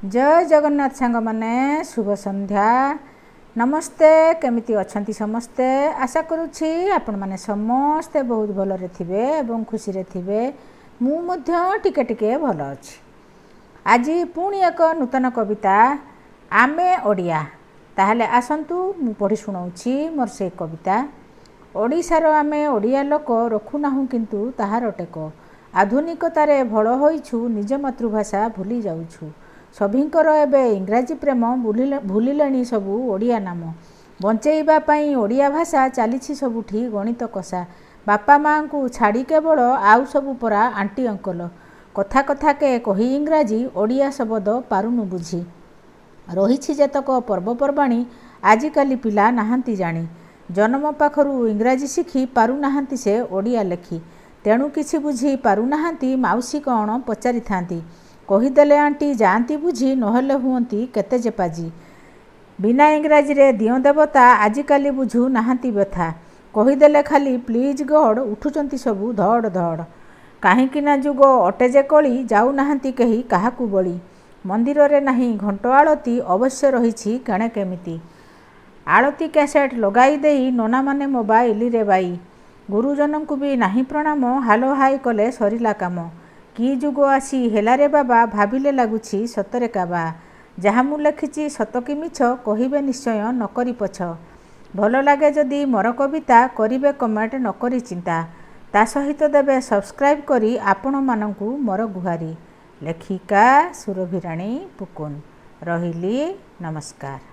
जय जगन्नाथ सांग माने शुभ संध्या नमस्ते केमिति अछंती समस्ते आशा करुछि आपण माने समस्ते बहुत भलरे थिबे एवं खुशी रे थिबे मु मध्य टिके टिके भल अछि। आज पुणी एक नूतन कविता आमे ओडिया ताहले आसंतु मु पढ़ी सुनाउछि मोर से कविता। ओडिशार आमे ओडिया लोक रखु नाहु किंतु ताहार टेको आधुनिकतारे भल होइछु निज मातृभाषा भूली जाउछु। सभिंकर एबे इंग्राजी प्रेम भूलिलेनी सबू ओडिया नाम बंचेइबा पई ओडिया भाषा चलीछि सबुठी गणित कषा। बापा माँ को छाड़ी केवल आउ सबू परा आंटी अंकल कथा कथा के कही इंग्राजी ओडिया शब्द पारुनु बुझी। रहिछि जेतक पर्वपर्वाणी आजिकाली पिला नाहांती जानी जन्म पाखरु इंग्राजी शिखी पारु नाहांती से ओडिया लेखी तेणु किछि बुझी पारु नाहांती माउसी कौन पचारि थांती कहीदेले आंटी जाती बुझी नहेले हुंती केते जेपाजी। बिना इंग्राजी रे दियो देवता आजिकाली बुझु नाहांती व्यथा कहीदेले खाली प्लीज गॉड उठुचंती सबू धड़ धड़। काहींकिना जुग अटे जे कली जाऊ नाहांती केही काहाकू बळी मंदिर रे नाही घंट आळती अवश्य रहिछि केणे केमिति। आळती कैसेट लगाई देई नना माने मोबाइल रे बाई गुरुजन को भी नाही प्रणाम हालो हाई कले सरिला काम। कि जुग आसी हेला रे बाबा भाविले लागुछि सतरे काबा जहाँ मु लेखिछि सत कि मिछ कहिबे निश्चय न करी पछ। भल लागे जदि मोर कविता करिबे कमेंट न करी चिंता ता सहित देबे सब्सक्राइब करी आपण मानंकु मोर गुहारी। लेखिका सुरभिराणी पुकुन रहिली नमस्कार।